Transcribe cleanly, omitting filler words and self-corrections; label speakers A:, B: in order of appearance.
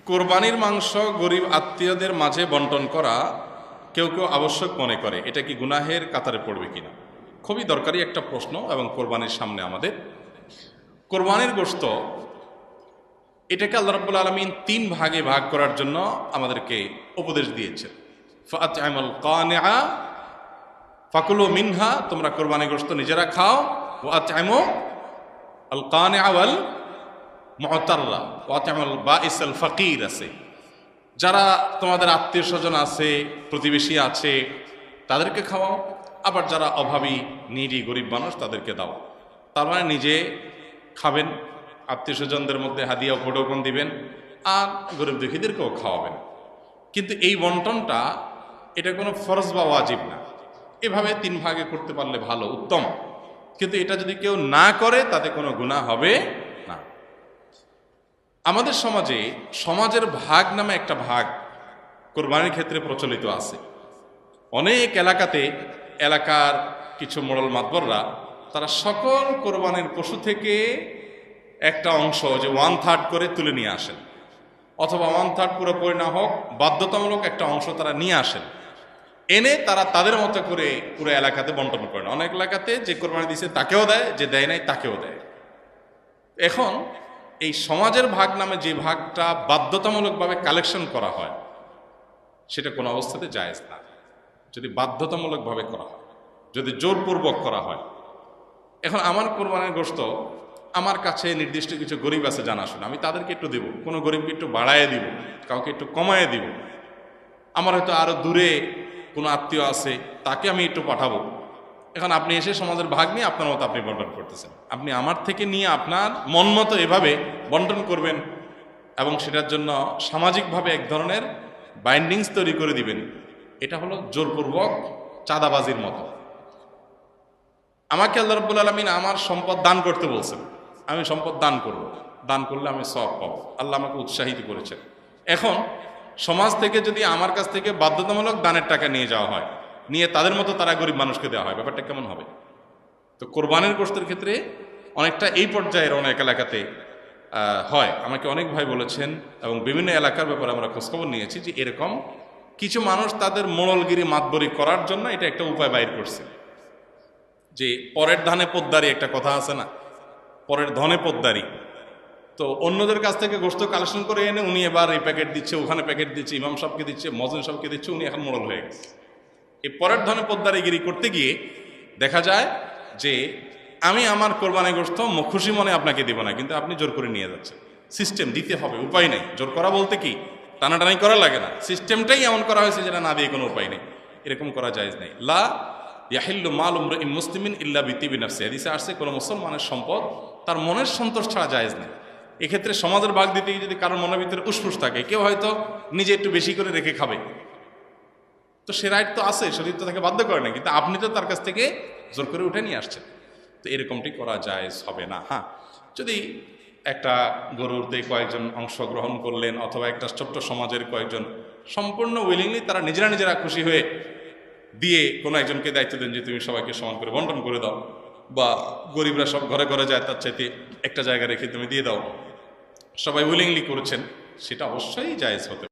A: কোরবানির মাংস গরিব আত্মীয়দের মাঝে বন্টন করা কেউ কেউ আবশ্যক মনে করে, এটা কি গুনাহের কাতারে পড়বে কিনা? খুবই দরকারি একটা প্রশ্ন। এবং কোরবানির সামনে আমাদের কোরবানির গোশত, এটাকে আল্লাহ রাব্বুল আলামিন 3 ভাগে ভাগ করার জন্য আমাদেরকে উপদেশ দিয়েছেন। ফাআত'আমুল কানিআ ফাকুলু মিনহা, তোমরা কোরবানির গোশত নিজেরা খাও। ওয়াত'আমু আল কানিআ ওয়াল মুতাররা ওয়াত'আমুল বাঈসাল ফাকির আছে, যারা তোমাদের আত্মীয় স্বজন আছে, প্রতিবেশী আছে, তাদেরকে খাওয়াও। আবার যারা অভাবী, নিডি, গরিব মানুষ, তাদেরকে দাও। তার মানে নিজে খাবেন, আত্মীয় স্বজনদের মধ্যে হাদিয়া উপঢৌকন দিবেন, আর গরিব দুঃখীদেরকেও খাওয়াবেন। কিন্তু এই বন্টনটা এটা কোনো ফরজ বা ওয়াজিব না। এভাবে 3 ভাগে করতে পারলে ভালো, উত্তম। কিন্তু এটা যদি কেউ না করে তাতে কোনো গুনাহ হবে না। আমাদের সমাজে সমাজের ভাগ নামে একটা ভাগ কোরবানির ক্ষেত্রে প্রচলিত আছে। অনেক এলাকাতে এলাকার কিছু মোড়ল মাতবররা তারা সকল কোরবানির পশু থেকে একটা অংশ, যে 1/3 করে তুলে নিয়ে আসেন, অথবা 1/3 পুরোপুরি না হোক বাধ্যতামূলক একটা অংশ তারা নিয়ে আসেন। এনে তারা তাদের মতো করে পুরো এলাকাতে বন্টন করেন। অনেক এলাকাতে যে কোরবানি দিয়েছে তাকেও দেয়, যে দেয় নাই তাকেও দেয়। এখন এই সমাজের ভাগ নামে যে ভাগটা বাধ্যতামূলকভাবে কালেকশন করা হয়, সেটা কোনো অবস্থাতে জায়েজ না। যদি বাধ্যতামূলকভাবে করা হয়, যদি জোরপূর্বক করা হয়। এখন আমার কোরবানির গোশত আমার কাছে নির্দিষ্ট কিছু গরিব আছে জানাশোনা, আমি তাদেরকে একটু দেব, কোনো গরিবকে একটু বাড়ায় দিব, কাউকে একটু কমায় দিব। আমার হয়তো আরো দূরে কোনো আত্মীয় আছে, তাকে আমি একটু পাঠাবো। এখন আপনি এসে সমাজের ভাগ নিয়ে আপনার মতো আপনি বন্টন করতেছেন। আপনি আমার থেকে নিয়ে আপনার মন মতো এভাবে বন্টন করবেন, এবং সেটার জন্য সামাজিকভাবে এক ধরনের বাইন্ডিংস তৈরি করে দিবেন। এটা হলো জোরপূর্বক চাঁদাবাজির মতো। আমাকে আল্লাহ রাব্বুল আলামিন আমার সম্পদ দান করতে বলছেন, আমি সম্পদ দান করব, দান করলে আমি সওয়াব পাবো। আল্লাহ আমাকে উৎসাহিত করেছেন। এখন সমাজ থেকে যদি আমার কাছ থেকে বাধ্যতামূলক দানের টাকা নিয়ে যাওয়া হয়, নিয়ে তাদের মতো তারা গরিব মানুষকে দেওয়া হয়, ব্যাপারটা কেমন হবে? তো কোরবানির গোশতের ক্ষেত্রে অনেকটা এই পর্যায়ের অনেক এলাকাতে হয়। আমাকে অনেক ভাই বলেছেন, এবং বিভিন্ন এলাকার ব্যাপারে আমরা খোঁজখবর নিয়েছি, যে এরকম কিছু মানুষ তাদের মোড়লগিরি মাতবরি করার জন্য এটা একটা উপায় বাইর করছে। যে পরের ধানে পোদ্দারি একটা কথা আছে না, পরের ধনে পোদ্দারি। তো অন্যদের কাছ থেকে গোশত কালেকশন করে এনে উনি এবার এই প্যাকেট দিচ্ছে, ওখানে প্যাকেট দিচ্ছে, ইমাম সাহেবকে দিচ্ছে, মজলিস সাহেবকে দিচ্ছে, উনি এখন মোড়ল হয়ে গেছে। এই পরের ধনে পোদ্দারিগিরি করতে গিয়ে দেখা যায় যে আমি আমার কোরবানি গোশত খুশি মনে আপনাকে দিব না, কিন্তু আপনি জোর করে নিয়ে যাচ্ছেন। সিস্টেম দিতে হবে, উপায় নেই। জোর করা বলতে কি টানাটানি করা লাগে না, সিস্টেমটাই এমন করা হয়েছে যেটা না দিয়ে কোনো উপায় নেই। এরকম করা জায়েজ নেই। লা ইয়াহিল্লু মাল ইমরিইন মুসলিমিন ইল্লা বিতিবি নাফসি, হাদিসে আসছে কোনো মুসলমানের সম্পদ তার মনের সন্তোষ ছাড়া জায়েজ নেই। এক্ষেত্রে সমাজের ভাগ দিতে গিয়ে যদি কারোর মনের ভিতরে উসফুস থাকে, কেউ হয়তো নিজে একটু বেশি করে রেখে খাবে, তো সে রাইট তো আছে, শরীর তো তাকে বাধ্য করে না, কিন্তু আপনি তো তার কাছ থেকে জোর করে উঠে নিয়ে আসছেন। তো এরকমটি করা জায়েজ হবে না। হ্যাঁ, যদি একটা গরুরতে কয়েকজন অংশগ্রহণ করলেন, অথবা একটা ছোট্ট সমাজের কয়েকজন সম্পূর্ণ উইলিংলি তারা নিজেরা খুশি হয়ে দিয়ে কোনো একজনকে দায়িত্ব দেন যে তুমি সবাইকে সমান করে বন্টন করে দাও, বা গরিবরা সব ঘরে ঘরে যায়, তার চাইতে একটা জায়গা রেখে তুমি দিয়ে দাও, সবাই উইলিংলি করেছেন, সেটা অবশ্যই জায়েজ হতে